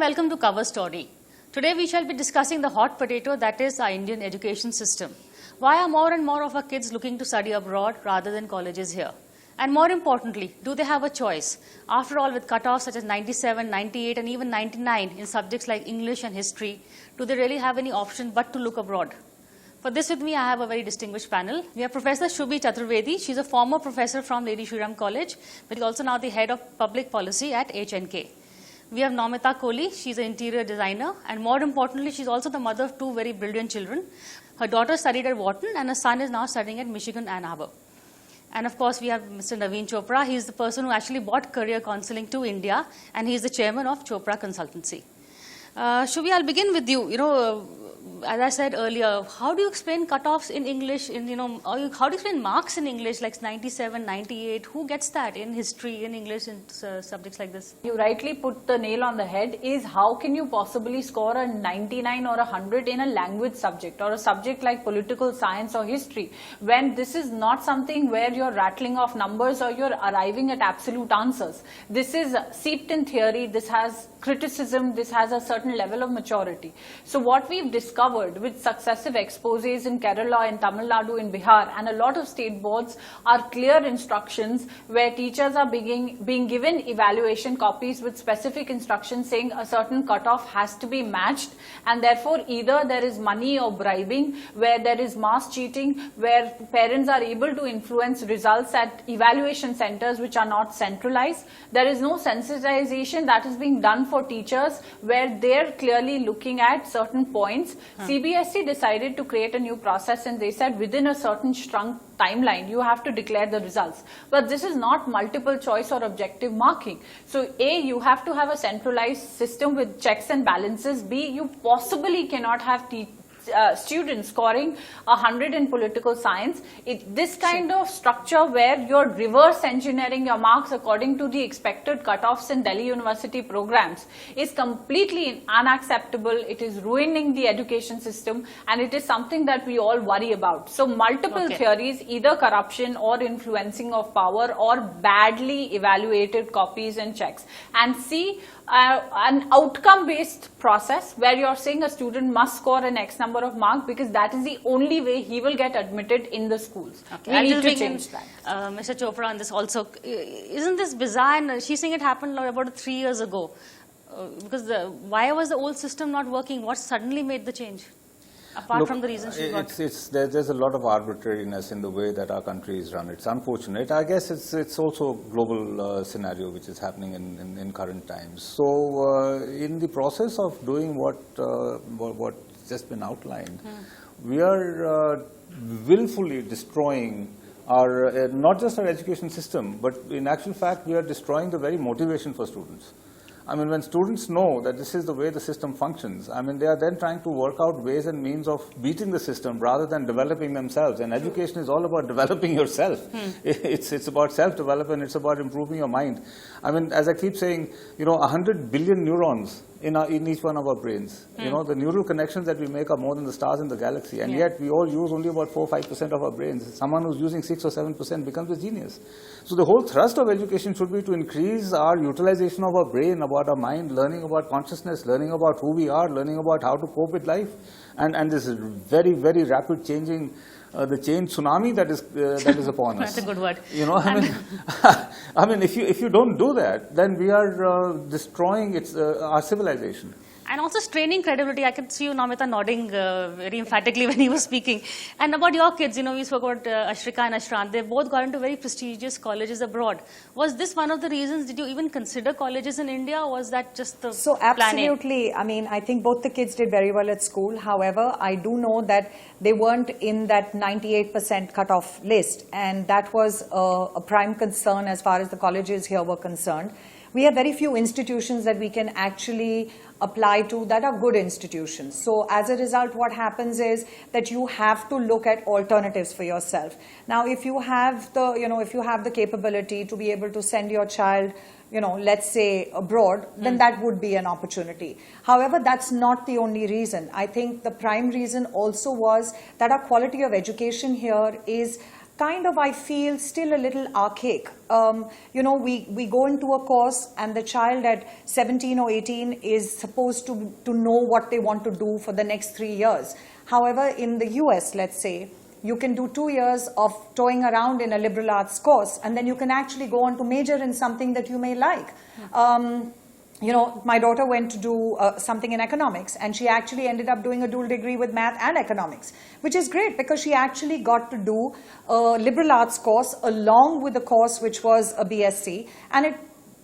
welcome to Cover Story. Today we shall be discussing the hot potato that is our Indian education system. Why are more and more of our kids looking to study abroad rather than colleges here? And more importantly, do they have a choice? After all, with cutoffs such as 97, 98 and even 99 in subjects like English and history, do they really have any option but to look abroad? For this with me, I have a very distinguished panel. We have Professor Subi Chaturvedi. She's a former professor from Lady Shri Ram College, but is also now the head of public policy at HNK. We have Nomita Kohli. She's an interior designer, and more importantly, she's also the mother of two very brilliant children. Her daughter studied at Wharton, and her son is now studying at Michigan Ann Arbor. And of course, we have Mr. Naveen Chopra. He's the person who actually brought career counseling to India, and he's the chairman of Chopras Consultancy. Shubi, I'll begin with you. As I said earlier, how do you explain cutoffs in English? How do you explain marks in English like 97, 98? Who gets that in history, in English, in subjects like this? You rightly put the nail on the head. Is how can you possibly score a 99 or 100 in a language subject or a subject like political science or history when this is not something where you're rattling off numbers or you're arriving at absolute answers. This is seeped in theory. This has criticism. This has a certain level of maturity. So what we've discovered with successive exposés in Kerala, in Tamil Nadu, in Bihar, and a lot of state boards are clear instructions where teachers are being given evaluation copies with specific instructions saying a certain cutoff has to be matched, and therefore either there is money or bribing, where there is mass cheating, where parents are able to influence results at evaluation centers which are not centralized. There is no sensitization that is being done for teachers where they're clearly looking at certain points. CBSE decided to create a new process, and they said within a certain shrunk timeline you have to declare the results. But this is not multiple choice or objective marking. So A, you have to have a centralized system with checks and balances. B, you possibly cannot have students scoring 100 in political science. This kind of structure where you're reverse engineering your marks according to the expected cutoffs in Delhi University programs is completely unacceptable. It is ruining the education system, and it is something that we all worry about. So multiple theories, either corruption or influencing of power or badly evaluated copies and checks. And C, an outcome-based process where you're saying a student must score an X number of marks because that is the only way he will get admitted in the schools. We need to change that. Mr. Chopra on this also. Isn't this bizarre? And she's saying it happened about 3 years ago. Because why was the old system not working? What suddenly made the change? Apart from the reasons you got. There's a lot of arbitrariness in the way that our country is run. It's unfortunate. I guess it's also a global scenario which is happening in current times. So in the process of doing what's just been outlined, we are willfully destroying our not just our education system, but in actual fact we are destroying the very motivation for students. I mean, when students know that this is the way the system functions, I mean, they are then trying to work out ways and means of beating the system rather than developing themselves. And education is all about developing yourself. It's about self-development. It's about improving your mind. I mean, as I keep saying, 100 billion neurons in each one of our brains. The neural connections that we make are more than the stars in the galaxy, and yet we all use only about 4 or 5% of our brains. Someone who's using 6 or 7% becomes a genius. So the whole thrust of education should be to increase our utilization of our brain, about our mind, learning about consciousness, learning about who we are, learning about how to cope with life, and this is very, very rapid changing. The change tsunami that is upon us. That's a good word. I mean, if you don't do that, then we are destroying our civilization. And also straining credibility. I could see you, Nomita, nodding very emphatically when he was speaking. And about your kids, we spoke about Ashrika and Ashrant. They both got into very prestigious colleges abroad. Was this one of the reasons? Did you even consider colleges in India, or was that just the absolutely. I mean, I think both the kids did very well at school. However, I do know that they weren't in that 98% cutoff list. And that was a prime concern as far as the colleges here were concerned. We have very few institutions that we can actually apply to that are good institutions. So as a result, what happens is that you have to look at alternatives for yourself. Now, if you have the capability to be able to send your child, let's say abroad, then that would be an opportunity. However, that's not the only reason. I think the prime reason also was that our quality of education here is kind of, I feel, still a little archaic. You know, we go into a course and the child at 17 or 18 is supposed to know what they want to do for the next 3 years. However, in the US, let's say, you can do 2 years of toying around in a liberal arts course, and then you can actually go on to major in something that you may like. You know, my daughter went to do something in economics, and she actually ended up doing a dual degree with math and economics, which is great because she actually got to do a liberal arts course along with a course which was a BSc, and it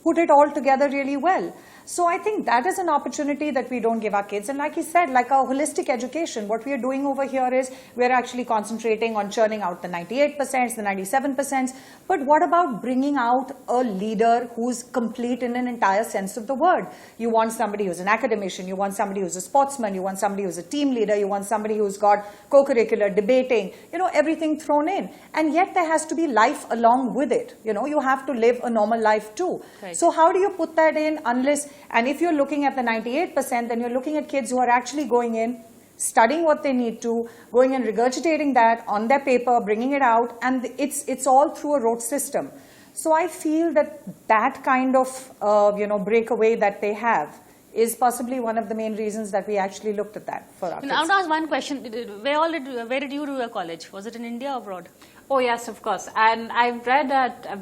put it all together really well. So I think that is an opportunity that we don't give our kids. And like you said, like our holistic education, what we are doing over here is we're actually concentrating on churning out the 98%, the 97%. But what about bringing out a leader who's complete in an entire sense of the word? You want somebody who's an academician, you want somebody who's a sportsman, you want somebody who's a team leader, you want somebody who's got co-curricular, debating, you know, everything thrown in. And yet there has to be life along with it. You know, you have to live a normal life too. Right. So how do you put that in unless... And if you're looking at the 98%, then you're looking at kids who are actually going in, studying what they need to, going and regurgitating that on their paper, bringing it out, and it's all through a rote system. So I feel that kind of you know, breakaway that they have is possibly one of the main reasons that we actually looked at that for our kids. I want to ask one question. Where did you do your college? Was it in India or abroad? Oh yes, of course. And I've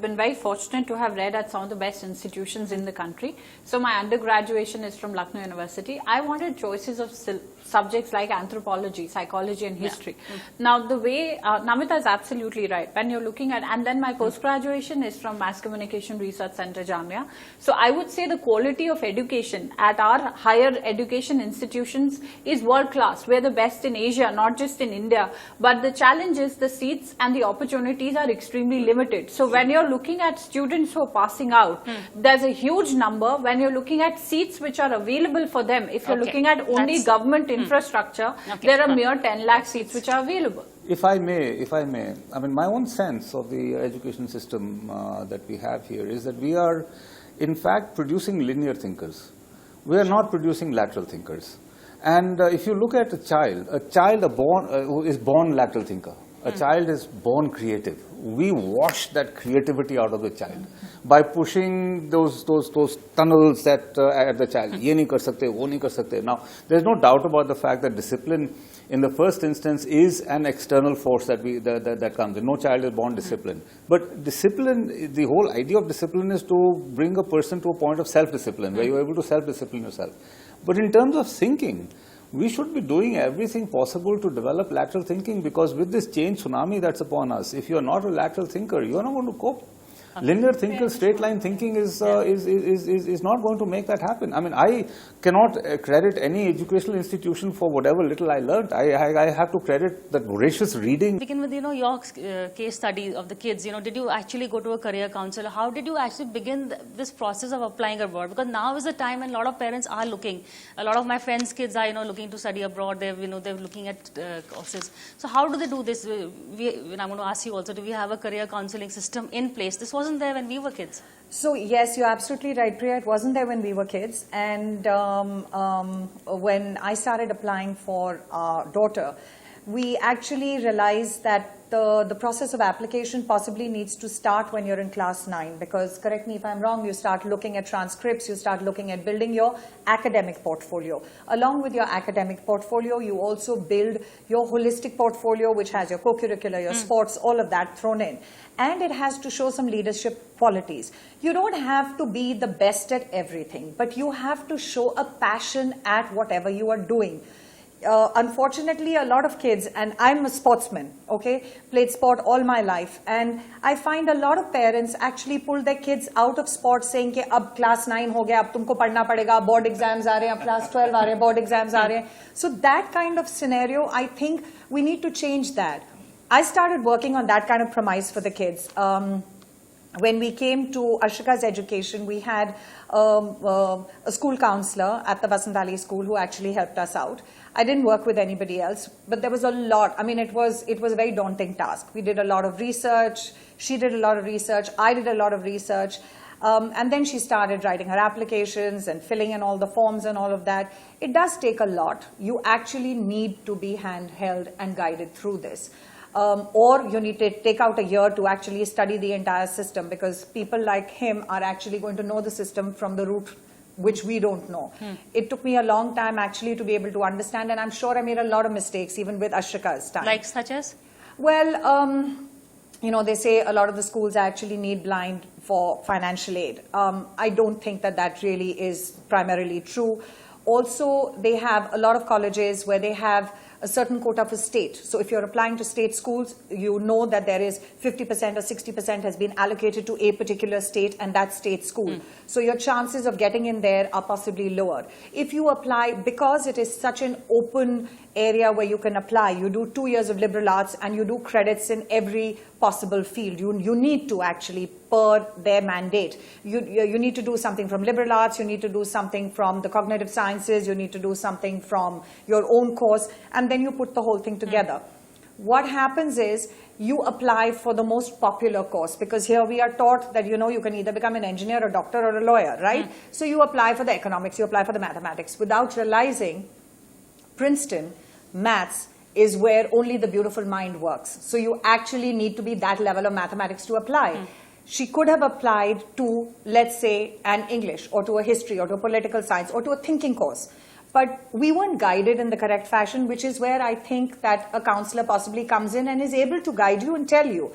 been very fortunate to have read at some of the best institutions in the country. So my undergraduation is from Lucknow University. I wanted choices of subjects like anthropology, psychology and history. Yeah. Now the way, Namita is absolutely right. When you're looking at, and then my post-graduation is from Mass Communication Research Center, Jamia. So I would say the quality of education at our higher education institutions is world-class. We're the best in Asia, not just in India. But the challenge is the seats and the opportunities are extremely limited. So when you're looking at students who are passing out, there's a huge number. When you're looking at seats which are available for them, if you're looking at only government infrastructure, there are mere 10 lakh seats which are available. If I may, I mean, my own sense of the education system that we have here is that we are, in fact, producing linear thinkers. We are not producing lateral thinkers. And if you look at a child who is born lateral thinker, a child is born creative. We wash that creativity out of the child by pushing those tunnels that at the child. Ye nahi kar sakte, wo nahi kar sakte. Now, there's no doubt about the fact that discipline, in the first instance, is an external force that comes. No child is born disciplined. But discipline, the whole idea of discipline is to bring a person to a point of self-discipline, where you're able to self-discipline yourself. But in terms of thinking, we should be doing everything possible to develop lateral thinking, because with this change tsunami that's upon us, if you're not a lateral thinker, you're not going to cope. Linear thinking, straight line thinking is not going to make that happen. I mean, I cannot credit any educational institution for whatever little I learned. I have to credit that voracious reading. Begin with, you know, your case study of the kids. You know, did you actually go to a career counselor? How did you actually begin this process of applying abroad? Because now is the time when a lot of parents are looking. A lot of my friends' kids are, you know, looking to study abroad. They're looking at courses. So how do they do this? I'm going to ask you also, do we have a career counseling system in place? This wasn't there when we were kids. So yes, you're absolutely right, Priya. It wasn't there when we were kids. And when I started applying for our daughter, we actually realized that the process of application possibly needs to start when you're in class 9, because, correct me if I'm wrong, you start looking at transcripts, you start looking at building your academic portfolio. Along with your academic portfolio, you also build your holistic portfolio, which has your co-curricular, your sports, all of that thrown in. And it has to show some leadership qualities. You don't have to be the best at everything, but you have to show a passion at whatever you are doing. Unfortunately, a lot of kids, and I'm a sportsman, okay, played sport all my life, and I find a lot of parents actually pull their kids out of sports saying कि अब class 9 हो गया, अब तुमको पढ़ना पड़ेगा, board exams आ रहे हैं, अब class 12 आ रहे हैं, board exams आ रहे हैं. So that kind of scenario, I think we need to change that. I started working on that kind of premise for the kids. When we came to Ashika's education, we had a school counselor at the Vasantali school who actually helped us out. I didn't work with anybody else, but there was a lot. I mean, it was a very daunting task. We did a lot of research. She did a lot of research. I did a lot of research. And then she started writing her applications and filling in all the forms and all of that. It does take a lot. You actually need to be handheld and guided through this. or you need to take out a year to actually study the entire system, because people like him are actually going to know the system from the root which we don't know. It took me a long time actually to be able to understand, and I'm sure I made a lot of mistakes even with Ashrika's time. Like such as? Well, you know, they say a lot of the schools actually need blind for financial aid. I don't think that that really is primarily true. Also, they have a lot of colleges where they have a certain quota for state. So if you're applying to state schools, you know that there is 50% or 60% has been allocated to a particular state and that state school. So your chances of getting in there are possibly lower. If you apply, because it is such an open area where you can apply, you do 2 years of liberal arts and you do credits in every possible field. You need to actually, per their mandate, you need to do something from liberal arts, you need to do something from the cognitive sciences, you need to do something from your own course, and then you put the whole thing together. What happens is you apply for the most popular course, because here we are taught that, you know, you can either become an engineer, a doctor, or a lawyer, right? So you apply for the economics, you apply for the mathematics, without realizing Princeton, maths, is where only the beautiful mind works. So you actually need to be that level of mathematics to apply. She could have applied to, let's say, an English, or to a history, or to a political science, or to a thinking course. But we weren't guided in the correct fashion, which is where I think that a counselor possibly comes in and is able to guide you and tell you.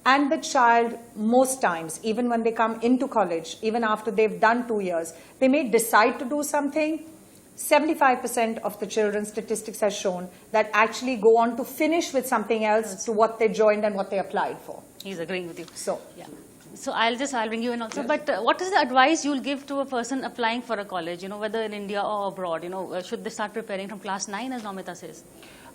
And the child, most times, even when they come into college, even after they've done 2 years, they may decide to do something. 75% of the children, statistics has shown, that actually go on to finish with something else to what they joined and what they applied for. He's agreeing with you. So, yeah. So I'll bring you in also. Yes. But what is the advice you'll give to a person applying for a college, you know, whether in India or abroad? You know, should they start preparing from class 9, as Nomita says?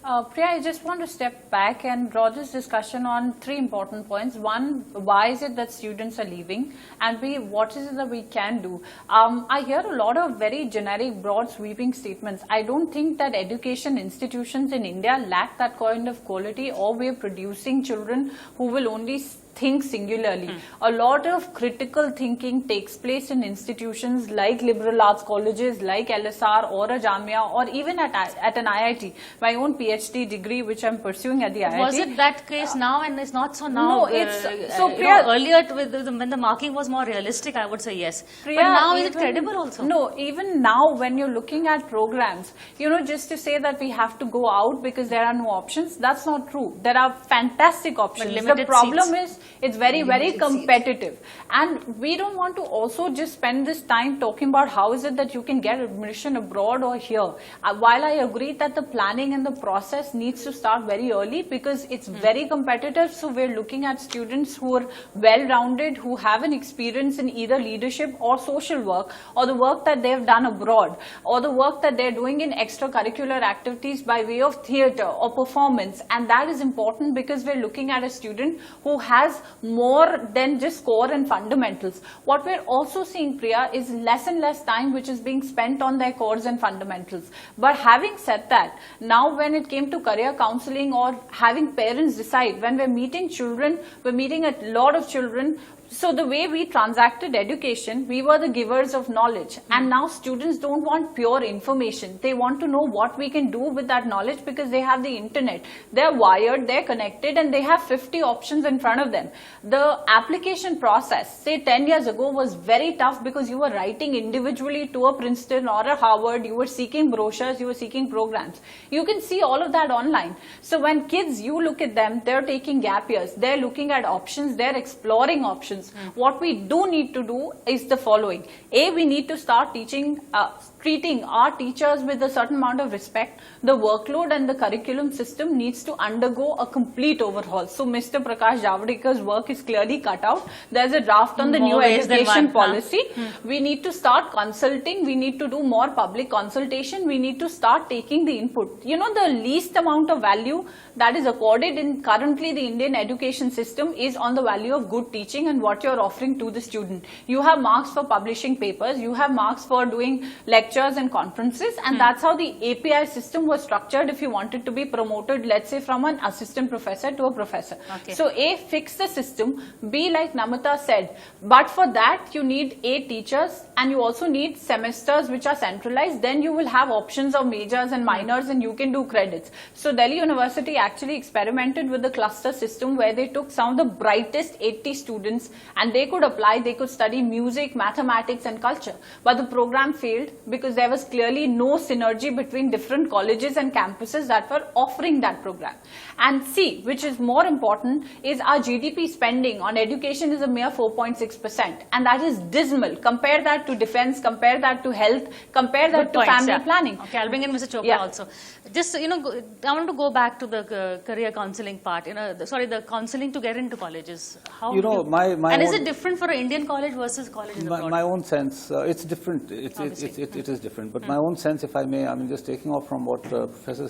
Priya, I just want to step back and draw this discussion on 3 important points. One, why is it that students are leaving? And B, what is it that we can do? I hear a lot of very generic, broad, sweeping statements. I don't think that education institutions in India lack that kind of quality, or we're producing children who will only think singularly. A lot of critical thinking takes place in institutions like liberal arts colleges, like LSR or a Jamia, or even at an IIT. My own PhD degree, which I'm pursuing at the IIT. Was it that case now and it's not so now? No, it's so Priya, earlier when the marking was more realistic, I would say yes. Priya, but now is it credible also? No, even now when you're looking at programs, you know, just to say that we have to go out because there are no options, that's not true. There are fantastic options. The problem is it's very, very competitive. And we don't want to also just spend this time talking about how is it that you can get admission abroad or here. While I agree that the planning and the process needs to start very early because it's very competitive, so we're looking at students who are well-rounded, who have an experience in either leadership or social work, or the work that they've done abroad, or the work that they're doing in extracurricular activities by way of theatre or performance. And that is important because we're looking at a student who has more than just core and fundamentals. What we're also seeing, Priya, is less and less time which is being spent on their cores and fundamentals. But having said that, now when it came to career counseling or having parents decide, when we're meeting children, we're meeting a lot of children. So the way we transacted education, we were the givers of knowledge. And now students don't want pure information. They want to know what we can do with that knowledge because they have the internet. They're wired, they're connected, and they have 50 options in front of them. The application process, say 10 years ago, was very tough because you were writing individually to a Princeton or a Harvard. You were seeking brochures, you were seeking programs. You can see all of that online. So when kids, you look at them, they're taking gap years. They're looking at options, they're exploring options. What we do need to do is the following. A, we need to start treating our teachers with a certain amount of respect. The workload and the curriculum system needs to undergo a complete overhaul. So Mr. Prakash Javadekkar's work is clearly cut out. There's a draft on the new education policy. We need to start consulting. We need to do more public consultation. We need to start taking the input. You know, the least amount of value that is accorded in currently the Indian education system is on the value of good teaching and what you're offering to the student. You have marks for publishing papers. You have marks for doing lectures lectures and conferences, and that's how the API system was structured if you wanted to be promoted, let's say, from an assistant professor to a professor. Okay. So A, fix the system. B, like Namita said, but for that you need A, teachers, and you also need semesters which are centralized. Then you will have options of majors and minors, and you can do credits. So Delhi University actually experimented with the cluster system where they took some of the brightest 80 students and they could apply, they could study music, mathematics and culture. But the program failed because there was clearly no synergy between different colleges and campuses that were offering that program. And C, which is more important, is our GDP spending on education is a mere 4.6%, and that is dismal. Compare that to defense, compare that to health, compare that to family planning. Okay, I'll bring in Mr. Chopra also. Just, I want to go back to the career counseling part, the counseling to get into colleges. How and is it different for an Indian college versus colleges abroad? My own sense, it's different. It is different. But my own sense, if I may, I mean, just taking off from what Professor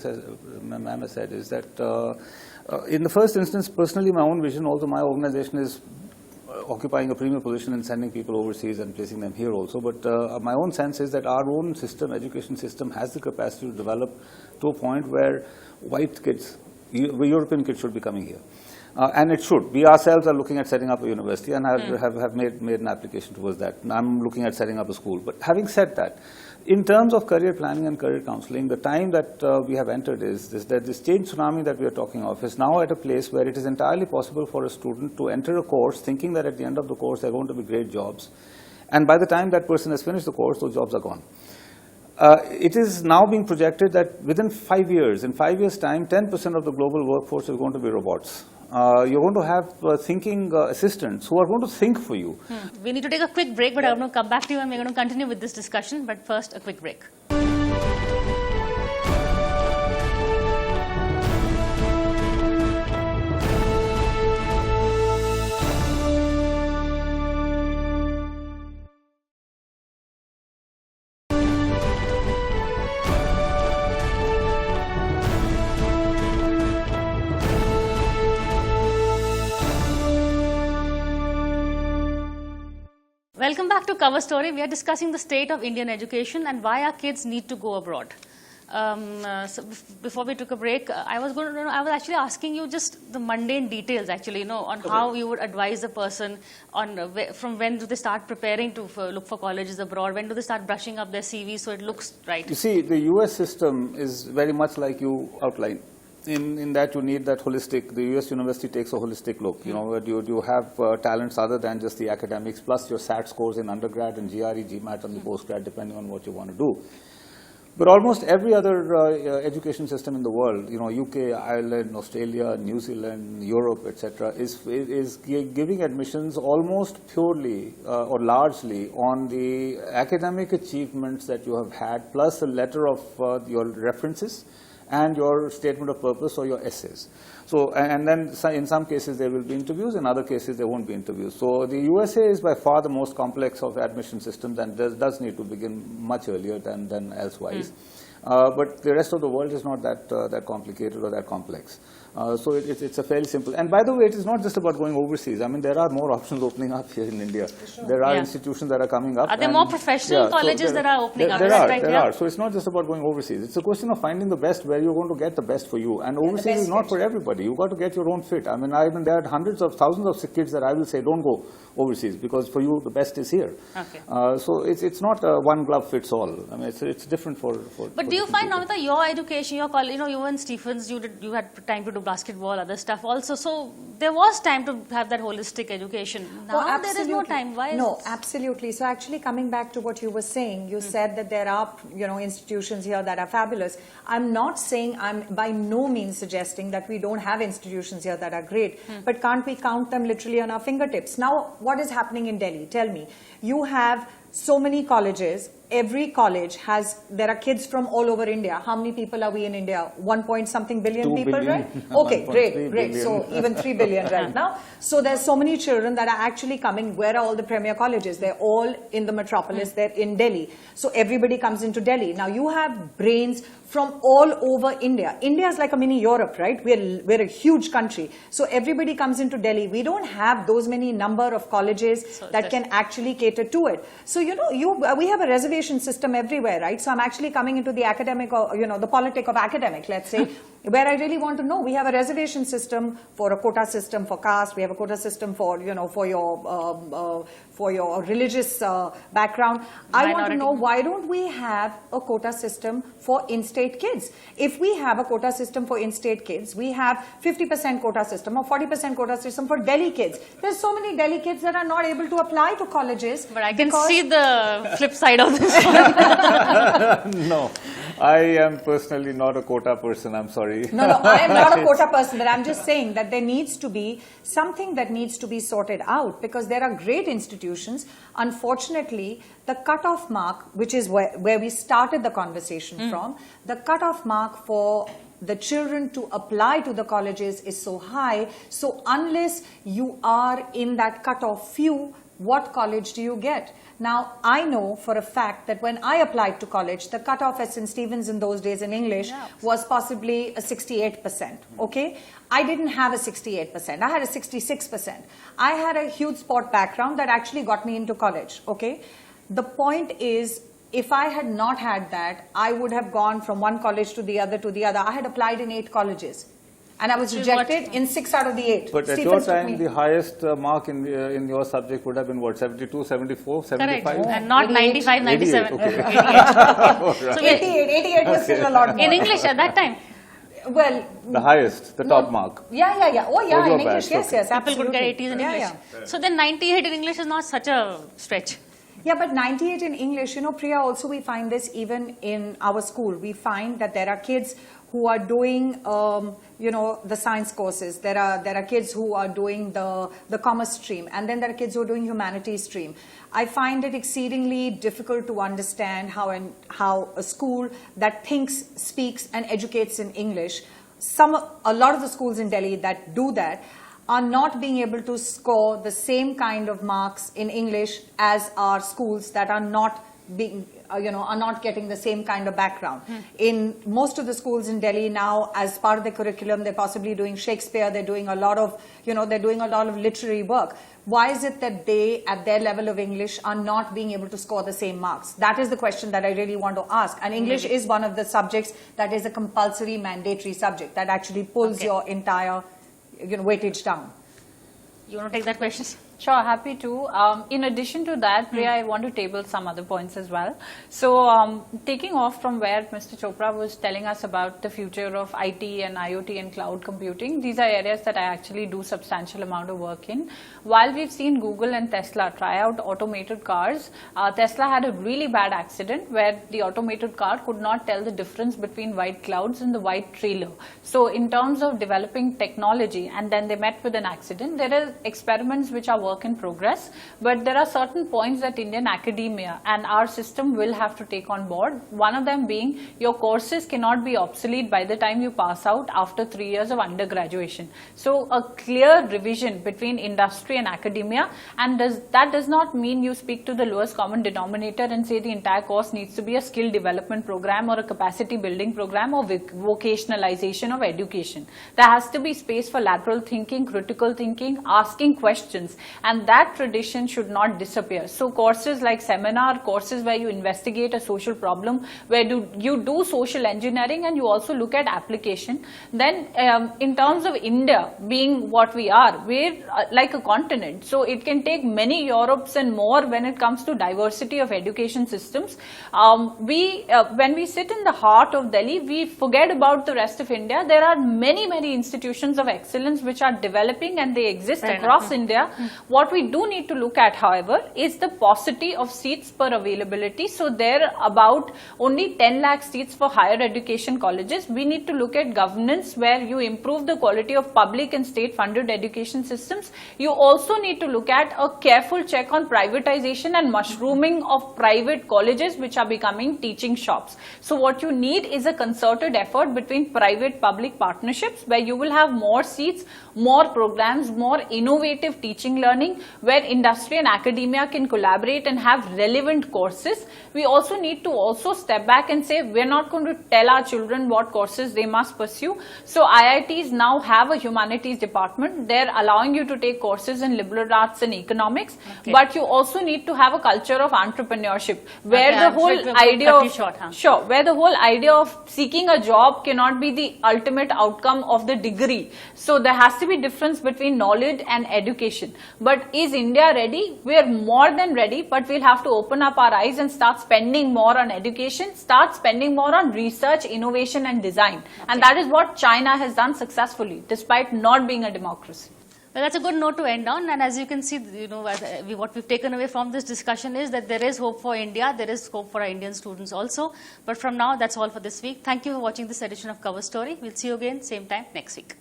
Ma'am has said, is that in the first instance, personally, my own vision, although my organization is occupying a premier position in sending people overseas and placing them here also. But my own sense is that our own system, education system, has the capacity to develop to a point where white kids, European kids should be coming here. And it should. We ourselves are looking at setting up a university, and have made an application towards that. I'm looking at setting up a school. But having said that, in terms of career planning and career counseling, the time that we have entered is that this change tsunami that we are talking of is now at a place where it is entirely possible for a student to enter a course thinking that at the end of the course there are going to be great jobs. And by the time that person has finished the course, those jobs are gone. It is now being projected that within 5 years, in 5 years' time, 10% of the global workforce is going to be robots. You're going to have thinking assistants who are going to think for you. We need to take a quick break, but I'm going to come back to you and we're going to continue with this discussion. But first, a quick break. Welcome back to Cover Story. We are discussing the state of Indian education and why our kids need to go abroad. So before we took a break, I was actually asking you just the mundane details, actually, on how you would advise a person on from when do they start preparing to look for colleges abroad, when do they start brushing up their CV so it looks right. You see, the US system is very much like you outlined. In that you need that holistic, the US university takes a holistic look, you have talents other than just the academics, plus your SAT scores in undergrad and GRE, GMAT on the postgrad, depending on what you want to do. But almost every other education system in the world, UK, Ireland, Australia, New Zealand, Europe, etc., is giving admissions almost purely or largely on the academic achievements that you have had, plus a letter of your references and your statement of purpose or your essays. So, and then in some cases there will be interviews, in other cases there won't be interviews. So the USA is by far the most complex of admission systems and does need to begin much earlier than elsewise. But the rest of the world is not that complicated or that complex. So it's a fairly simple. And by the way, it is not just about going overseas. I mean, there are more options opening up here in India. Sure. There are institutions that are coming up. Are there more professional colleges that are opening up? There are. So it's not just about going overseas. It's a question of finding the best where you're going to get the best for you. And overseas is not for everybody. You've got to get your own fit. I mean, there are hundreds of thousands of kids that I will say don't go overseas because for you the best is here. Okay. So it's not a one glove fits all. I mean, it's different for But do you find, Nomita, your education, your college, you were in Stephens, you had time to do basketball, other stuff also. So there was time to have that holistic education. Now there is no time. Why? No, absolutely. So actually coming back to what you were saying, you said that there are institutions here that are fabulous. I'm not saying, I'm by no means suggesting that we don't have institutions here that are great, but can't we count them literally on our fingertips? Now, what is happening in Delhi? Tell me. You have so many colleges. Every college there are kids from all over India. How many people are we in India? 1.something billion people, right? Okay, great. Billion. So even 3 billion right now. So there's so many children that are actually coming. Where are all the premier colleges? They're all in the metropolis. They're in Delhi. So everybody comes into Delhi. Now you have brains from all over India. India is like a mini Europe, right? We're a huge country. So everybody comes into Delhi. We don't have those many number of colleges that can actually cater to it. So, we have a reservation system everywhere, right? So I'm actually coming into the academic, or, the politic of academic, let's say, where I really want to know. We have a reservation system for a quota system for caste. We have a quota system for, for your religious background. I want to know, why don't we have a quota system for in-state kids? If we have a quota system for in-state kids, we have 50% quota system or 40% quota system for Delhi kids. There's so many Delhi kids that are not able to apply to colleges. But I can see the flip side of this. No, I am personally not a quota person, I'm sorry. No, I am not a quota person, but I'm just saying that there needs to be something that needs to be sorted out, because there are great institutions. Unfortunately, the cutoff mark, which is where we started the conversation from, the cutoff mark for the children to apply to the colleges is so high. So unless you are in that cutoff few, what college do you get? Now, I know for a fact that when I applied to college, the cutoff at St. Stephen's in those days in English was possibly a 68%, okay? I didn't have a 68%, I had a 66%. I had a huge sport background that actually got me into college, okay? The point is, if I had not had that, I would have gone from one college to the other to the other. I had applied in 8 colleges. And I was rejected in 6 out of the 8. But at your time, the highest mark in your subject would have been what, 72, 74, 75? Correct. And not 95, 97. 88, okay. 88. So 88 was still a lot more. In English at that time? Well, the highest, the top mark. Yeah. Oh, yeah, in English, yes, People absolutely. could get 80s in English. So then 98 in English is not such a stretch. Yeah, but 98 in English, Priya, also we find this even in our school. We find that there are kids who are doing, the science courses. There are kids who are doing the commerce stream, and then there are kids who are doing humanities stream. I find it exceedingly difficult to understand how a school that thinks, speaks, and educates in English, a lot of the schools in Delhi that do that are not being able to score the same kind of marks in English as our schools that are not being, are not getting the same kind of background. In most of the schools in Delhi now, as part of the curriculum, they're possibly doing Shakespeare, they're doing a lot of, they're doing a lot of literary work. Why is it that they, at their level of English, are not being able to score the same marks? That is the question that I really want to ask. And English is one of the subjects that is a compulsory, mandatory subject that actually pulls your entire weightage down. You want to take that question? Sure, happy to. In addition to that, Priya, I want to table some other points as well. So, taking off from where Mr. Chopra was telling us about the future of IT and IoT and cloud computing, these are areas that I actually do substantial amount of work in. While we've seen Google and Tesla try out automated cars, Tesla had a really bad accident where the automated car could not tell the difference between white clouds and the white trailer. So, in terms of developing technology, and then they met with an accident, there are experiments which are work in progress, but there are certain points that Indian academia and our system will have to take on board. One of them being your courses cannot be obsolete by the time you pass out after 3 years of undergraduation. So a clear revision between industry and academia, and that does not mean you speak to the lowest common denominator and say the entire course needs to be a skill development program or a capacity building program or vocationalization of education. There has to be space for lateral thinking, critical thinking, asking questions, and that tradition should not disappear. So courses like seminar, courses where you investigate a social problem, where you do social engineering and you also look at application. Then in terms of India being what we are, we're like a continent. So it can take many Europes and more when it comes to diversity of education systems. When we sit in the heart of Delhi, we forget about the rest of India. There are many, many institutions of excellence which are developing and they exist across India. What we do need to look at, however, is the paucity of seats per availability. So there are about only 10 lakh seats for higher education colleges. We need to look at governance where you improve the quality of public and state funded education systems. You also need to look at a careful check on privatization and mushrooming of private colleges which are becoming teaching shops. So what you need is a concerted effort between private-public partnerships where you will have more seats, more programs, more innovative teaching learning e-learning, where industry and academia can collaborate and have relevant courses. We also need to also step back and say we're not going to tell our children what courses they must pursue. So IITs now have a humanities department. They're allowing you to take courses in liberal arts and economics, but you also need to have a culture of entrepreneurship where the whole idea of where the whole idea of seeking a job cannot be the ultimate outcome of the degree. So there has to be difference between knowledge and education. But is India ready? We are more than ready, but we'll have to open up our eyes and start spending more on education, start spending more on research, innovation and design. And that is what China has done successfully, despite not being a democracy. Well, that's a good note to end on, and as you can see, you know, what we've taken away from this discussion is that there is hope for India, there is hope for our Indian students also. But from now, that's all for this week. Thank you for watching this edition of Cover Story. We'll see you again, same time next week.